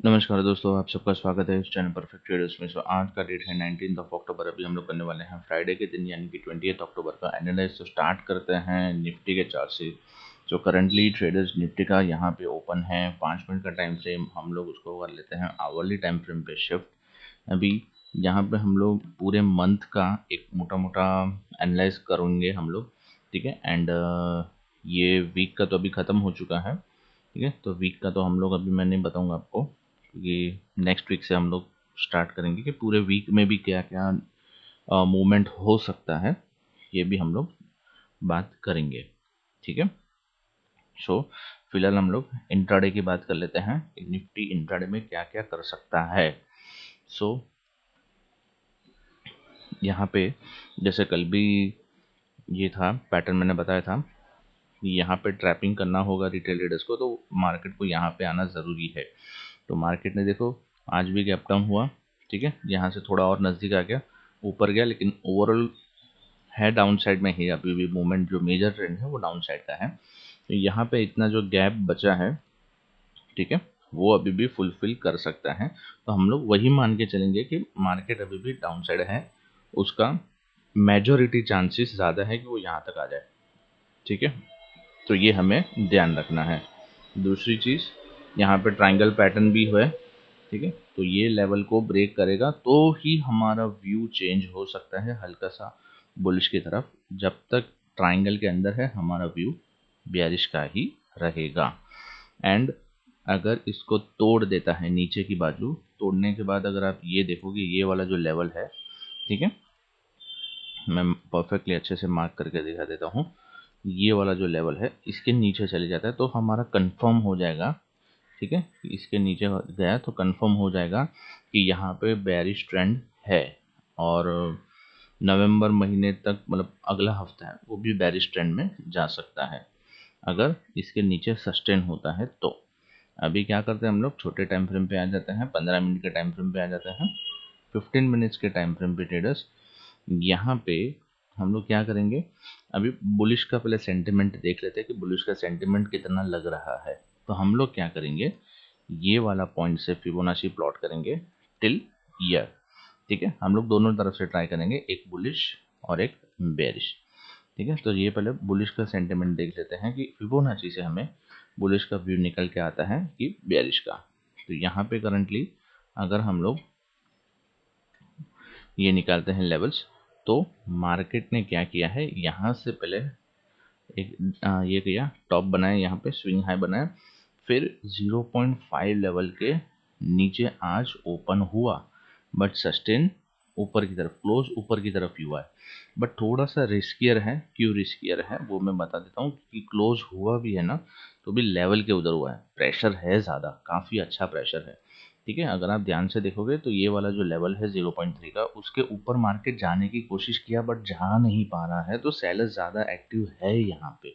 नमस्कार दोस्तों, आप सबका स्वागत है इस चैनल परफेक्ट ट्रेडर्स में। आज का डेट है 19 अक्टूबर। अभी हम लोग करने वाले हैं फ्राइडे के दिन यानी कि 20 अक्टूबर का एनालाइज। तो स्टार्ट करते हैं निफ्टी के चार्ट से। जो करंटली ट्रेडर्स निफ्टी का यहाँ पे ओपन है 5 मिनट का टाइम फ्रेम, हम लोग उसको कर लेते हैं आवरली टाइम फ्रेम पे शिफ्ट। अभी यहाँ पे हम लोग पूरे मंथ का एक मोटा मोटा एनालाइज करेंगे हम लोग, ठीक है। एंड ये वीक का तो अभी ख़त्म हो चुका है, ठीक है। तो वीक का तो हम लोग अभी मैं नहीं बताऊंगा आपको, क्योंकि नेक्स्ट वीक से हम लोग स्टार्ट करेंगे कि पूरे वीक में भी क्या क्या मूवमेंट हो सकता है, ये भी हम लोग बात करेंगे, ठीक है। सो फिलहाल हम लोग इंट्राडे की बात कर लेते हैं, निफ्टी इंट्राडे में क्या क्या कर सकता है। सो यहाँ पे जैसे कल भी ये था पैटर्न, मैंने बताया था यहाँ पे ट्रैपिंग करना होगा रिटेल ट्रेडर्स को, तो मार्केट को यहाँ पे आना ज़रूरी है। तो मार्केट ने देखो आज भी गैप डाउन हुआ, ठीक है। यहाँ से थोड़ा और नज़दीक आ गया, ऊपर गया, लेकिन ओवरऑल है डाउन साइड में ही। अभी भी मूवमेंट जो मेजर ट्रेंड है वो डाउन साइड का है। तो यहाँ पे इतना जो गैप बचा है, ठीक है, वो अभी भी फुलफिल कर सकता है। तो हम लोग वही मान के चलेंगे कि मार्केट अभी भी डाउन साइड है, उसका मेजोरिटी चांसेस ज़्यादा है कि वो यहाँ तक आ जाए, ठीक है। तो ये हमें ध्यान रखना है। दूसरी चीज़, यहाँ पे ट्रायंगल पैटर्न भी है, ठीक है। तो ये लेवल को ब्रेक करेगा तो ही हमारा व्यू चेंज हो सकता है हल्का सा बुलिश की तरफ। जब तक ट्रायंगल के अंदर है हमारा व्यू बेयरिश का ही रहेगा। एंड अगर इसको तोड़ देता है नीचे की बाजू, तोड़ने के बाद अगर आप ये देखोगे ये वाला जो लेवल है, ठीक है, मैं परफेक्टली अच्छे से मार्क करके दिखा देता हूँ। ये वाला जो लेवल है इसके नीचे चले जाता है तो हमारा कंफर्म हो जाएगा, ठीक है। इसके नीचे गया तो कंफर्म हो जाएगा कि यहाँ पे बेयरिश ट्रेंड है। और नवंबर महीने तक, मतलब अगला हफ्ता है, वो भी बेयरिश ट्रेंड में जा सकता है अगर इसके नीचे सस्टेन होता है। तो अभी क्या करते हैं हम लोग, छोटे टाइम फ्रेम पे आ जाते हैं, 15 मिनट के टाइम फ्रेम पे आ जाते हैं, 15 मिनट्स के टाइम फ्रेम पे ट्रेडर्स। यहाँ पे हम लोग क्या करेंगे, अभी बुलिश का पहले सेंटिमेंट देख लेते हैं कि बुलिश का सेंटिमेंट कितना लग रहा है। तो हम लोग क्या करेंगे, ये वाला पॉइंट से फिबोनाची प्लॉट करेंगे टिल ईयर, ठीक है। हम लोग दोनों तरफ से ट्राई करेंगे, एक बुलिश और एक बेरिश, ठीक है। तो ये पहले बुलिश का सेंटिमेंट देख लेते हैं कि फिबोनाची से हमें बुलिश का व्यू निकल के आता है कि बेरिश का। तो यहाँ पे करंटली अगर हम लोग ये निकालते हैं लेवल्स, तो मार्केट ने क्या किया है, यहाँ से पहले एक ये किया, टॉप बनाया, यहाँ पे स्विंग हाई बनाया, फिर 0.5 लेवल के नीचे आज ओपन हुआ, बट सस्टेन ऊपर की तरफ, क्लोज ऊपर की तरफ ही हुआ है। बट थोड़ा सा रिस्कियर है। क्यों रिस्कियर है वो मैं बता देता हूँ, कि क्लोज हुआ भी है ना तो भी लेवल के उधर हुआ है, प्रेशर है ज़्यादा, काफ़ी अच्छा प्रेशर है, ठीक है। अगर आप ध्यान से देखोगे तो ये वाला जो लेवल है 0.3 का, उसके ऊपर मार्केट जाने की कोशिश किया बट जा नहीं पा रहा है, तो सेलर ज़्यादा एक्टिव है यहाँ पे,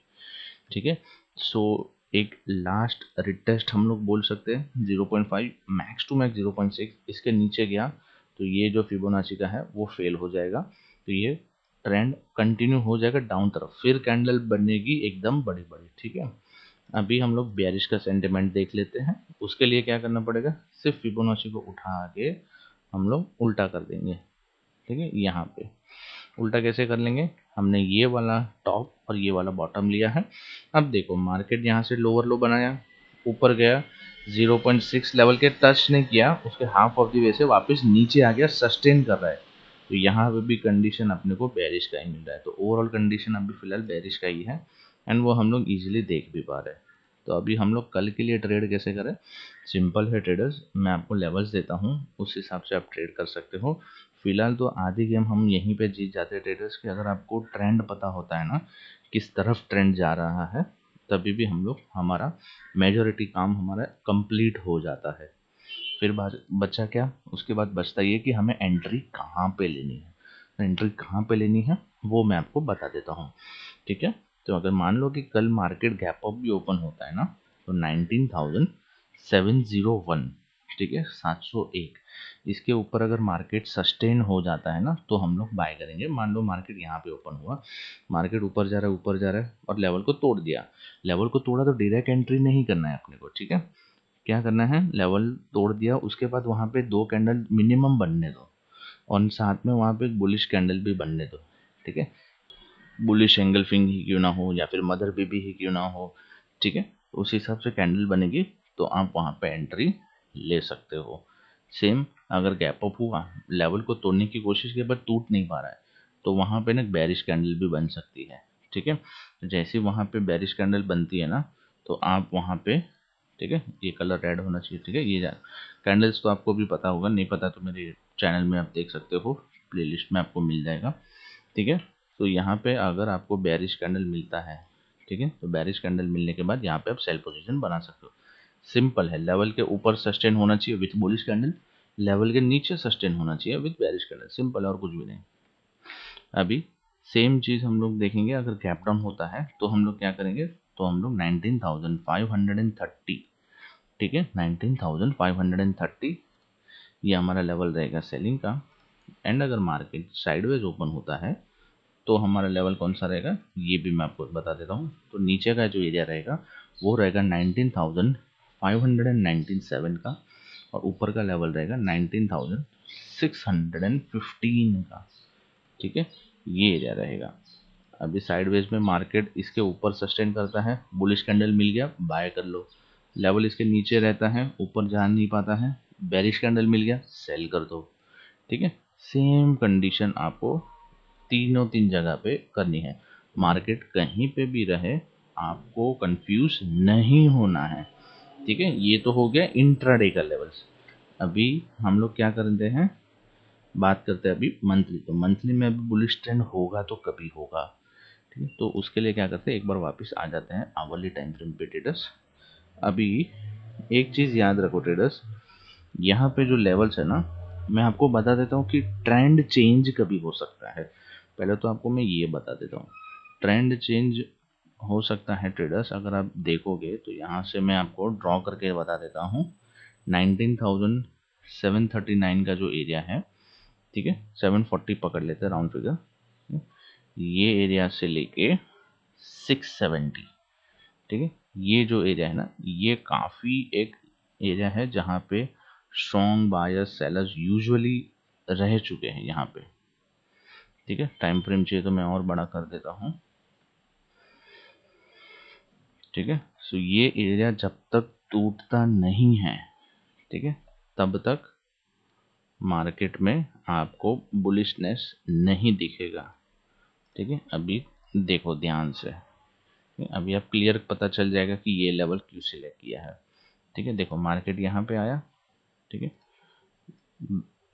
ठीक है। सो एक लास्ट रिटेस्ट हम लोग बोल सकते हैं 0.5, मैक्स टू मैक्स 0.6, इसके नीचे गया तो ये जो फिबोनाची का है वो फेल हो जाएगा। तो ये ट्रेंड कंटिन्यू हो जाएगा डाउन तरफ, फिर कैंडल बनेगी एकदम बड़ी बड़ी, ठीक है। अभी हम लोग बेयरिश का सेंटिमेंट देख लेते हैं। उसके लिए क्या करना पड़ेगा, सिर्फ फिबोनाची को उठा के हम लोग उल्टा कर देंगे, ठीक है। यहाँ पे उल्टा कैसे कर लेंगे, हमने ये वाला टॉप और ये वाला बॉटम लिया है। अब देखो मार्केट यहाँ से लोअर लो बनाया, ऊपर गया, 0.6 लेवल के टच नहीं किया, उसके हाफ ऑफ द वे से वापस नीचे आ गया, सस्टेन कर रहा है। तो यहाँ पे भी कंडीशन अपने को बेरिश का ही मिल रहा है। तो ओवरऑल कंडीशन अभी फिलहाल बेरिश का ही है, एंड वो हम लोग इजीली देख भी पा रहे हैं। तो अभी हम लोग कल के लिए ट्रेड कैसे करें, सिंपल है ट्रेडर्स, मैं आपको लेवल्स देता हूँ, उस हिसाब से आप ट्रेड कर सकते हो। फिलहाल तो आधी गेम हम यहीं पे जीत जाते हैं ट्रेडर्स की, अगर आपको ट्रेंड पता होता है ना किस तरफ ट्रेंड जा रहा है, तभी भी हम लोग, हमारा मेजॉरिटी काम हमारा कंप्लीट हो जाता है। फिर बचा क्या, उसके बाद बचता ये कि हमें एंट्री कहाँ पे लेनी है। तो एंट्री कहाँ पे लेनी है वो मैं आपको बता देता हूँ, ठीक है। तो अगर मान लो कि कल मार्केट गैप अप भी ओपन होता है ना, तो 19,701, ठीक है, 701, इसके ऊपर अगर मार्केट सस्टेन हो जाता है ना तो हम लोग बाय करेंगे। मान लो मार्केट यहाँ पे ओपन हुआ, मार्केट ऊपर जा रहा है, ऊपर जा रहा है और लेवल को तोड़ दिया, लेवल को तोड़ा तो डायरेक्ट एंट्री नहीं करना है अपने को, ठीक है। क्या करना है, लेवल तोड़ दिया, उसके बाद वहाँ पे 2 कैंडल मिनिमम बनने दो और साथ में वहाँ पे एक बुलिश कैंडल भी बनने दो, ठीक है। बुलिश एंगल्फिंग ही क्यों ना हो या फिर मदर बेबी ही क्यों ना हो, ठीक है, उस हिसाब से कैंडल बनेगी तो आप वहाँ पे एंट्री ले सकते हो। सेम अगर गैप अप हुआ, लेवल को तोड़ने की कोशिश की बट टूट नहीं पा रहा है, तो वहाँ पे ना बेरिश कैंडल भी बन सकती है, ठीक है। तो जैसे वहाँ पे बेरिश कैंडल बनती है ना, तो आप वहाँ पे, ठीक है, ये कलर रेड होना चाहिए, ठीक है। ये कैंडल्स तो आपको भी पता होगा, नहीं पता तो मेरे चैनल में आप देख सकते हो, प्लेलिस्ट में आपको मिल जाएगा, ठीक है। तो यहाँ पे अगर आपको बेरिश कैंडल मिलता है, ठीक है, तो बेरिश कैंडल मिलने के बाद यहाँ पे आप सेल पोजीशन बना सकते हो। सिंपल है, लेवल के ऊपर सस्टेन होना चाहिए विथ बुलिश कैंडल, लेवल के नीचे सस्टेन होना चाहिए विथ बेरिश कैंडल, सिंपल है और कुछ भी नहीं। अभी सेम चीज़ हम लोग देखेंगे, अगर गैप डाउन होता है तो हम लोग क्या करेंगे, तो हम लोग 19,530, ठीक है, 19,530 ये हमारा लेवल रहेगा सेलिंग का। एंड अगर मार्केट साइडवेज ओपन होता है तो हमारा लेवल कौन सा रहेगा, ये भी मैं आपको बता देता हूँ। तो नीचे का जो एरिया रहेगा वो रहेगा 19,597 का, और ऊपर का लेवल रहेगा 19,615 का, ठीक है, ये एरिया रहेगा। अभी साइडवेज में मार्केट इसके ऊपर सस्टेन करता है, बुलिश कैंडल मिल गया बाय कर लो, लेवल इसके नीचे रहता है, ऊपर जा नहीं पाता है, बेरिश कैंडल मिल गया सेल कर दो, ठीक है। सेम कंडीशन आपको तीनों तीन जगह पे करनी है। मार्केट कहीं पे भी रहे आपको कंफ्यूज नहीं होना है, ठीक है। ये तो हो गया इंट्राडे का लेवल्स। अभी हम लोग क्या करते हैं, बात करते हैं अभी मंथली। तो मंथली में अभी बुलिश ट्रेंड होगा तो कभी होगा, ठीक है। तो उसके लिए क्या करते हैं, एक बार वापस आ जाते हैं आवरली टाइम फ्रेम पे ट्रेडर्स। अभी एक चीज़ याद रखो ट्रेडर्स, यहाँ पे जो लेवल्स है ना, मैं आपको बता देता हूँ कि ट्रेंड चेंज कभी हो सकता है। पहले तो आपको मैं ये बता देता हूँ, ट्रेंड चेंज हो सकता है ट्रेडर्स, अगर आप देखोगे तो यहाँ से मैं आपको ड्रॉ करके बता देता हूँ। 19,739 का जो एरिया है, ठीक है, 740 पकड़ लेते हैं राउंड फिगर, ये एरिया से लेके 670, ठीक है, ये जो एरिया है ना, ये काफ़ी एक एरिया है जहाँ पे स्ट्रॉन्ग बायर्स सेलर्स यूजुअली रह चुके हैं यहाँ पे, ठीक है। टाइम फ्रेम चाहिए तो मैं और बड़ा कर देता हूँ, ठीक है। सो ये एरिया जब तक टूटता नहीं है, ठीक है, तब तक मार्केट में आपको बुलिशनेस नहीं दिखेगा, ठीक है। अभी देखो ध्यान से, अभी आप क्लियर पता चल जाएगा कि ये लेवल क्यों सिलेक्ट किया है, ठीक है। देखो मार्केट यहाँ पे आया, ठीक है,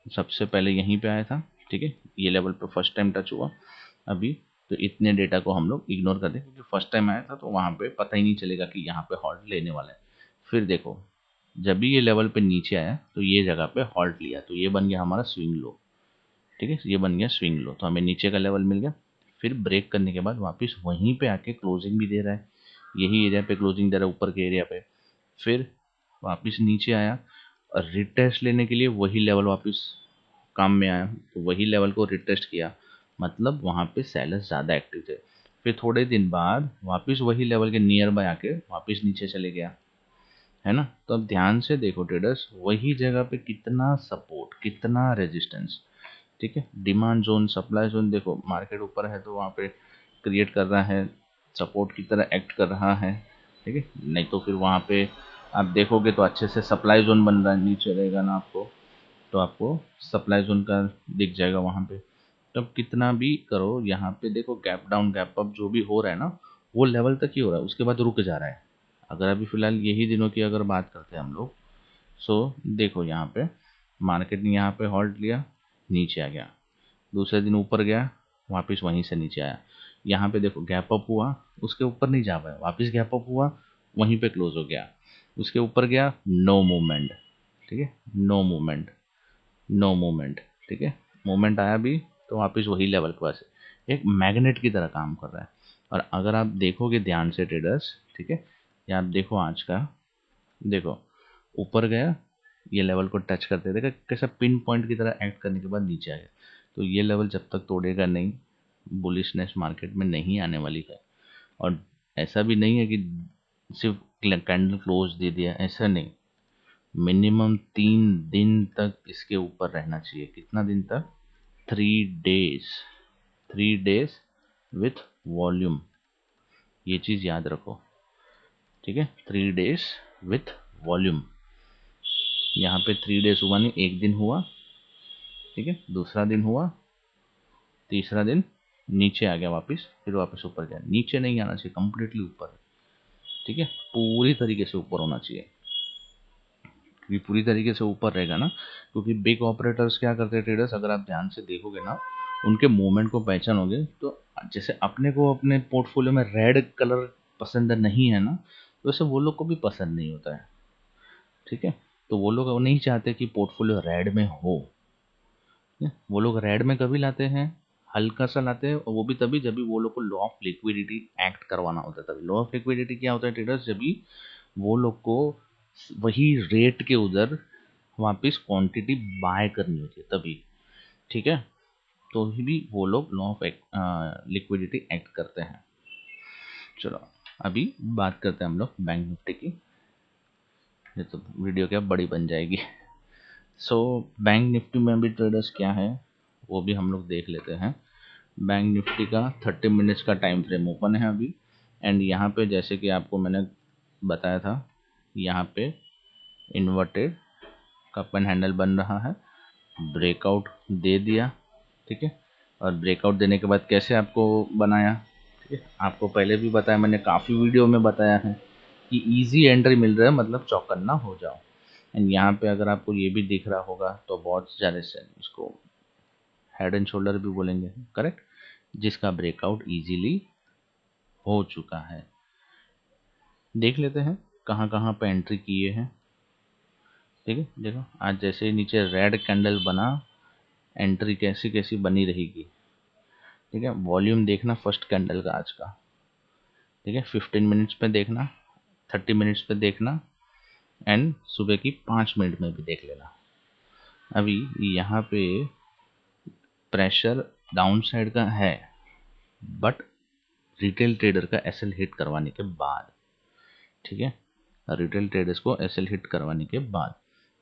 सबसे पहले यहीं पे आया था, ठीक है, ये लेवल पे फर्स्ट टाइम टच हुआ। अभी तो इतने डेटा को हम लोग इग्नोर कर दें क्योंकि फर्स्ट टाइम आया था तो वहाँ पे पता ही नहीं चलेगा कि यहाँ पे हॉल्ट लेने वाला है। फिर देखो जब भी ये लेवल पे नीचे आया तो ये जगह पे हॉल्ट लिया, तो ये बन गया हमारा स्विंग लो, ठीक है, ये बन गया स्विंग लो, तो हमें नीचे का लेवल मिल गया। फिर ब्रेक करने के बाद वापस वहीं पे आके क्लोजिंग भी दे रहा है, यही एरिया पे क्लोजिंग दे रहा है ऊपर के एरिया पे। फिर वापस नीचे आया और रिटेस्ट लेने के लिए वही लेवल वापस काम में आया, तो वही लेवल को रिटेस्ट किया, मतलब वहाँ पे सेलर्स ज़्यादा एक्टिव थे। फिर थोड़े दिन बाद वापस वही लेवल के नियर बाय आके वापस नीचे चले गया, है ना। तो अब ध्यान से देखो ट्रेडर्स, वही जगह पे कितना सपोर्ट कितना रेजिस्टेंस, ठीक है। डिमांड जोन सप्लाई जोन, देखो मार्केट ऊपर है तो वहाँ पे क्रिएट कर रहा है, सपोर्ट की तरह एक्ट कर रहा है, ठीक है। नहीं तो फिर वहाँ पे आप देखोगे तो अच्छे से सप्लाई जोन बन रहा है, नीचे रहेगा ना आपको, तो आपको सप्लाई जोन का दिख जाएगा वहाँ पे। तब कितना भी करो यहाँ पे देखो गैप डाउन गैप अप जो भी हो रहा है ना, वो लेवल तक ही हो रहा है, उसके बाद रुक जा रहा है। अगर अभी फिलहाल यही दिनों की अगर बात करते हैं हम लोग, सो देखो यहाँ पे मार्केट ने यहाँ पे हॉल्ट लिया, नीचे आ गया, दूसरे दिन ऊपर गया, वापस वहीं से नीचे आया, यहाँ पे देखो गैप अप हुआ, उसके ऊपर नहीं जा पाया, वापस गैप अप हुआ, वहीं पे क्लोज हो गया, उसके ऊपर गया, नो मूवमेंट, ठीक है, नो मूवमेंट, नो मूवमेंट, ठीक है। मूवमेंट आया भी तो वापस वही लेवल के पास है, एक मैग्नेट की तरह काम कर रहा है। और अगर आप देखोगे ध्यान से ट्रेडर्स, ठीक है, या आप देखो आज का, देखो ऊपर गया, ये लेवल को टच करते देखा कैसा पिन पॉइंट की तरह एक्ट करने के बाद नीचे आ गया। तो ये लेवल जब तक तोड़ेगा नहीं, बुलिशनेस मार्केट में नहीं आने वाली है। और ऐसा भी नहीं है कि सिर्फ कैंडल क्लोज दे दिया, ऐसा नहीं, मिनिमम 3 दिन तक इसके ऊपर रहना चाहिए। कितना दिन तक? 3 डेज। 3 डेज विथ वॉल्यूम, ये चीज याद रखो, ठीक है। 3 डेज विथ वॉल्यूम। यहाँ पे 3 डेज हुआ नहीं, एक दिन हुआ, ठीक है, दूसरा दिन हुआ, तीसरा दिन नीचे आ गया वापस, फिर वापस ऊपर गया। नीचे नहीं आना चाहिए, कंप्लीटली ऊपर, ठीक है, पूरी तरीके से ऊपर होना चाहिए। क्योंकि पूरी तरीके से ऊपर रहेगा ना, क्योंकि बिग ऑपरेटर्स क्या करते हैं ट्रेडर्स, अगर आप ध्यान से देखोगे ना, उनके मूवमेंट को पहचानोगे तो जैसे अपने को अपने पोर्टफोलियो में रेड कलर पसंद नहीं है ना, तो वैसे वो लोग को भी पसंद नहीं होता है, ठीक है। तो वो लोग नहीं चाहते कि पोर्टफोलियो रेड में हो। वो लोग रेड में कभी लाते हैं, हल्का सा लाते हैं, और वो भी तभी जब भी वो लोग को लॉ ऑफ लिक्विडिटी एक्ट करवाना होता है। तभी लॉ ऑफ लिक्विडिटी क्या होता है ट्रेडर्स, जब भी वो लोग को वही रेट के उधर वापस क्वांटिटी बाय करनी होती है तभी, ठीक है, तो ही भी वो लोग लॉ ऑफ लिक्विडिटी एक्ट करते हैं। चलो अभी बात करते हैं हम लोग बैंक निफ्टी की, ये तो वीडियो क्या बड़ी बन जाएगी। सो बैंक निफ्टी में भी ट्रेडर्स क्या है वो भी हम लोग देख लेते हैं। बैंक निफ्टी का 30 मिनट्स का टाइम फ्रेम ओपन है अभी, एंड यहाँ पे जैसे कि आपको मैंने बताया था, यहाँ पे इन्वर्टेड कप एंड हैंडल बन रहा है, ब्रेकआउट दे दिया, ठीक है। और ब्रेकआउट देने के बाद कैसे आपको बनाया, ठीक है, आपको पहले भी बताया, मैंने काफ़ी वीडियो में बताया है कि इजी एंट्री मिल रहा है मतलब चौकन्ना हो जाओ। एंड यहाँ पे अगर आपको ये भी दिख रहा होगा तो बहुत ज़्यादा से इसको हेड एंड शोल्डर भी बोलेंगे, करेक्ट, जिसका ब्रेकआउट इजीली हो चुका है। देख लेते हैं कहाँ कहाँ पे एंट्री किए हैं, ठीक है। देखो आज जैसे ही नीचे रेड कैंडल बना, एंट्री कैसी कैसी बनी रहेगी, ठीक है। वॉल्यूम देखना फर्स्ट कैंडल का आज का, ठीक है, 15 मिनट्स पे देखना, 30 मिनट्स पे देखना, एंड सुबह की 5 मिनट में भी देख लेना। अभी यहाँ पे प्रेशर डाउन साइड का है, बट रिटेल ट्रेडर का एसएल हिट करवाने के बाद, ठीक है, रिटेल ट्रेडर्स को एसएल हिट करवाने के बाद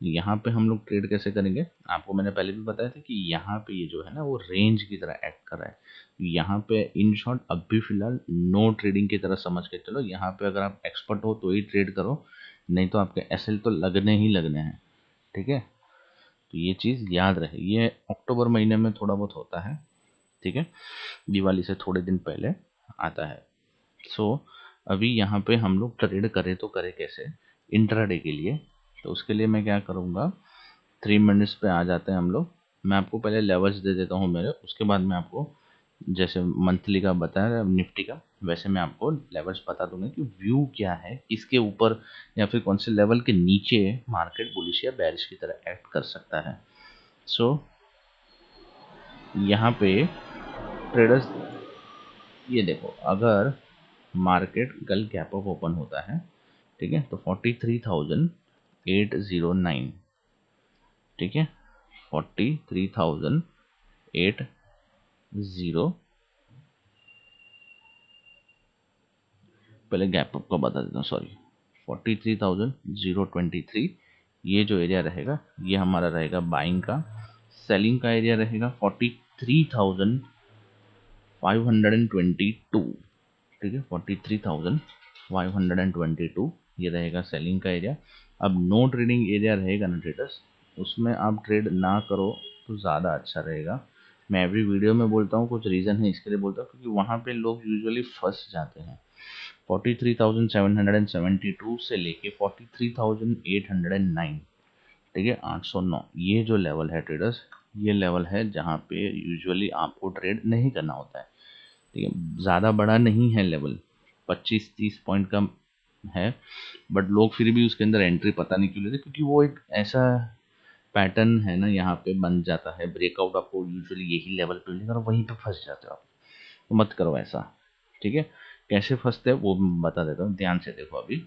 यहाँ पे हम लोग ट्रेड कैसे करेंगे, आपको मैंने पहले भी बताया था कि यहाँ पे ये जो है ना वो रेंज की तरह एक्ट कर रहा है। यहाँ पे इन शॉर्ट अभी फिलहाल नो ट्रेडिंग की तरह समझ के चलो। यहाँ पे अगर आप एक्सपर्ट हो तो ही ट्रेड करो, नहीं तो आपके एसएल तो लगने ही लगने हैं, ठीक है। तो ये चीज़ याद रहे, ये अक्टूबर महीने में थोड़ा बहुत होता है, ठीक है, दिवाली से थोड़े दिन पहले आता है। सो अभी यहाँ पे हम लोग ट्रेड करें तो करें कैसे इंट्राडे के लिए, तो उसके लिए मैं क्या करूँगा, 3 मिनट्स पे आ जाते हैं हम लोग। मैं आपको पहले लेवल्स दे देता हूँ मेरे, उसके बाद मैं आपको जैसे मंथली का बताया निफ्टी का, वैसे मैं आपको लेवल्स बता दूंगा कि व्यू क्या है इसके ऊपर, या फिर कौन से लेवल के नीचे मार्केट बुलिश या बेरिश की तरह एक्ट कर सकता है। सो यहाँ पे ट्रेडर्स ये देखो, अगर मार्केट कल गैप अप ओपन होता है, ठीक है, तो 43,809, ठीक है, 43,809, पहले गैप अप का बता देता हूँ, सॉरी, 43,023, ये जो एरिया रहेगा ये हमारा रहेगा बाइंग का। सेलिंग का एरिया रहेगा 43,522, ठीक है, 43,522 ये रहेगा सेलिंग का एरिया। अब नो ट्रेडिंग एरिया रहेगा ना ट्रेडर्स, उसमें आप ट्रेड ना करो तो ज़्यादा अच्छा रहेगा। मैं एवरी वीडियो में बोलता हूँ, कुछ रीज़न है इसके लिए बोलता हूँ, क्योंकि वहाँ पे लोग यूजुअली फंस जाते हैं। 43,772 से लेके 43,809, ठीक है, 809, ये जो लेवल है ट्रेडर्स, ये लेवल है जहाँ पे यूजुअली आपको ट्रेड नहीं करना होता है, ठीक है। ज़्यादा बड़ा नहीं है लेवल, 25-30 पॉइंट का है, बट लोग फिर भी उसके अंदर एंट्री पता नहीं क्यों लेते, क्योंकि वो एक ऐसा पैटर्न है ना, यहाँ पे बन जाता है ब्रेकआउट, आपको यूजुअली यही लेवल पे मिलेगा और वहीं पे फंस जाते हो आप, तो मत करो ऐसा, ठीक है। कैसे फंसते हैं वो मैं बता देता हूँ, ध्यान से देखो अभी,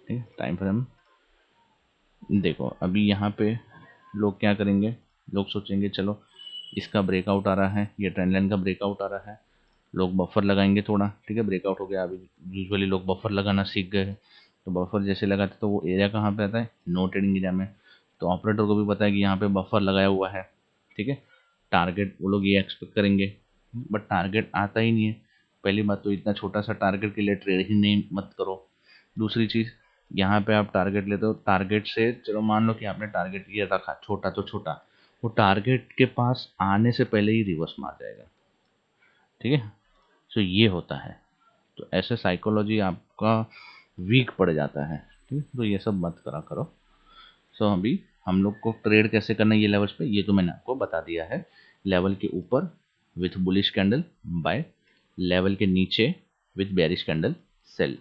ठीक है, टाइम फ्रेम देखो। अभी यहाँ पे लोग क्या करेंगे, लोग सोचेंगे चलो इसका ब्रेकआउट आ रहा है, ये ट्रेंड लाइन का ब्रेकआउट आ रहा है, लोग बफर लगाएंगे थोड़ा, ठीक है, ब्रेकआउट हो गया। अभी यूजुअली लोग बफर लगाना सीख गए हैं, तो बफर जैसे लगाते तो वो एरिया कहाँ पे आता है, नो ट्रेडिंग एरिया में। तो ऑपरेटर को भी पता है कि यहाँ पे बफर लगाया हुआ है, ठीक है। टारगेट वो लोग ये एक्सपेक्ट करेंगे, बट टारगेट आता ही नहीं है। पहली बात तो इतना छोटा सा टारगेट के लिए ट्रेड ही नहीं मत करो। दूसरी चीज़, यहाँ पे आप टारगेट लेते हो, टारगेट से चलो मान लो कि आपने टारगेट ये रखा छोटा तो छोटा, वो टारगेट के पास आने से पहले ही रिवर्स मार जाएगा, ठीक है। तो ये होता है, तो ऐसे साइकोलॉजी आपका वीक पड़ जाता है, ठीक है। तो ये सब मत करा करो। सो अभी हम लोग को ट्रेड कैसे करना है ये लेवल्स पे, ये तो मैंने आपको बता दिया है। लेवल के ऊपर with bullish candle buy, level के नीचे with bearish candle sell,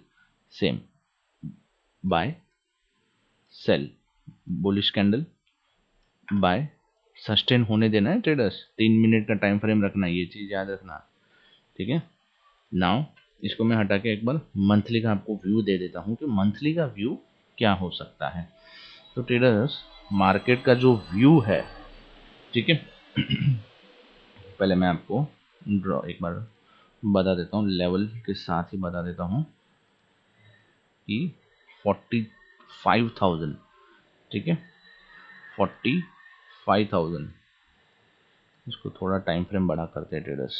same buy sell, bullish candle buy, sustain होने देना है ट्रेडर्स, 3 मिनट का टाइम फ्रेम रखना है, ये चीज़ याद रखना, ठीक है। नाउ इसको मैं हटा के एक बार मंथली का आपको व्यू दे देता हूँ कि मंथली का व्यू क्या हो सकता है। तो ट्रेडर्स मार्केट का जो व्यू है, ठीक है, पहले मैं आपको ड्रॉ एक बार बता देता हूँ, लेवल के साथ ही बता देता हूँ कि 45,000, ठीक है, 45,000, इसको थोड़ा टाइम फ्रेम बड़ा करते हैं ट्रेडर्स,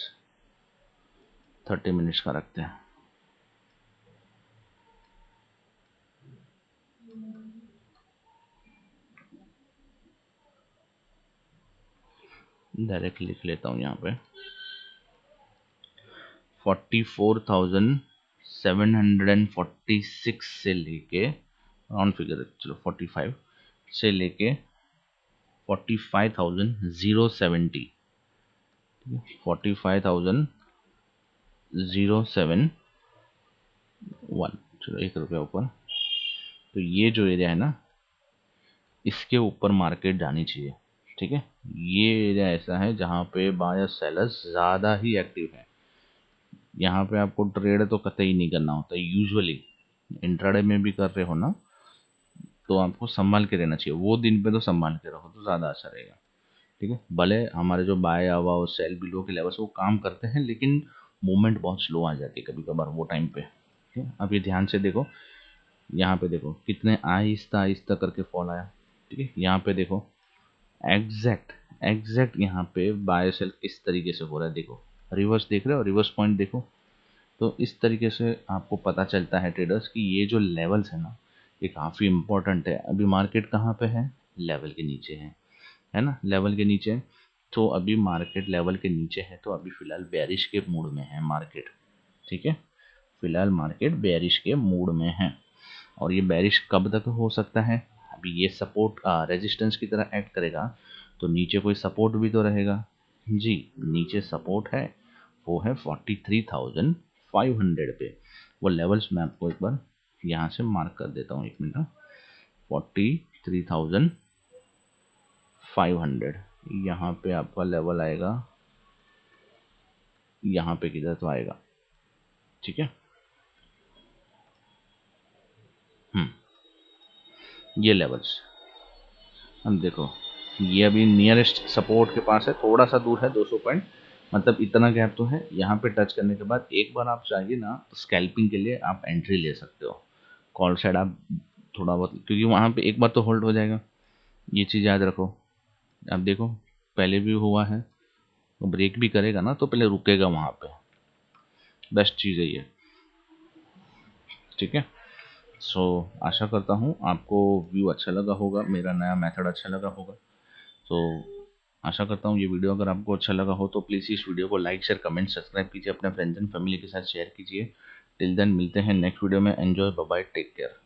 30 मिनट्स का रखते हैं। डायरेक्ट लिख लेता हूँ यहाँ पे 44,746 से लेके राउंड फिगर चलो 45 से लेके 45,070, 45,071, चलो ₹1 ऊपर। तो ये जो एरिया है ना, इसके ऊपर मार्केट जानी चाहिए, ठीक है। ये एरिया ऐसा है जहाँ पे बायर सेलर्स ज़्यादा ही एक्टिव है, यहाँ पे आपको ट्रेड तो कतई नहीं करना होता यूजुअली। इंट्राडे में भी कर रहे हो ना, तो आपको संभाल के रहना चाहिए, वो दिन पे तो संभाल के रहो तो ज़्यादा अच्छा रहेगा, ठीक है। भले हमारे जो बाय आवा और सेल बिलो के लेवल्स वो काम करते हैं, लेकिन मूवमेंट बहुत स्लो आ जाती है कभी कभार वो टाइम पे, ठीक है। अब ये ध्यान से देखो, यहाँ पे देखो कितने आहिस्ता आहिस्ता करके फॉल आया, ठीक है। यहाँ पे देखो एग्जैक्ट एग्जैक्ट यहाँ पे बाय सेल किस तरीके से हो रहा है, देखो रिवर्स देख रहे हो, रिवर्स पॉइंट देखो। तो इस तरीके से आपको पता चलता है ट्रेडर्स कि ये जो लेवल्स है ना, ये काफ़ी इंपॉर्टेंट है। अभी मार्केट कहाँ पे है, लेवल के नीचे है ना, लेवल के नीचे। तो अभी मार्केट लेवल के नीचे है, तो अभी फिलहाल बेरिश के मूड में है मार्केट, ठीक है। फिलहाल मार्केट बेरिश के मूड में है, और ये बेरिश कब तक हो सकता है, अभी ये सपोर्ट रेजिस्टेंस की तरह एक्ट करेगा, तो नीचे कोई सपोर्ट भी तो रहेगा जी। नीचे सपोर्ट है, वो है 43,500 पे। वो लेवल्स मैं आपको एक बार यहाँ से मार्क कर देता हूँ, 1 मिनट। 43,500 यहाँ पे आपका लेवल आएगा, यहाँ पे किधर तो आएगा, ठीक है। ये लेवल्स अब देखो, ये अभी नियरेस्ट सपोर्ट के पास है, थोड़ा सा दूर है 200 पॉइंट, मतलब इतना गैप तो है। यहाँ पे टच करने के बाद एक बार आप चाहिए ना तो स्कैल्पिंग के लिए आप एंट्री ले सकते हो, कॉल साइड आप थोड़ा बहुत, क्योंकि वहाँ पे एक बार तो होल्ड हो जाएगा, ये चीज़ याद रखो। आप देखो पहले भी हुआ है, तो ब्रेक भी करेगा ना तो पहले रुकेगा वहाँ पे, बेस्ट चीज़ है ये, ठीक है। सो आशा करता हूँ आपको व्यू अच्छा लगा होगा, मेरा नया मेथड अच्छा लगा होगा। तो आशा करता हूँ ये वीडियो अगर आपको अच्छा लगा हो तो प्लीज़ इस वीडियो को लाइक शेयर कमेंट सब्सक्राइब कीजिए, अपने फ्रेंड्स एंड फैमिली के साथ शेयर कीजिए। टिल देन मिलते हैं नेक्स्ट वीडियो में, enjoy, bye bye, take care.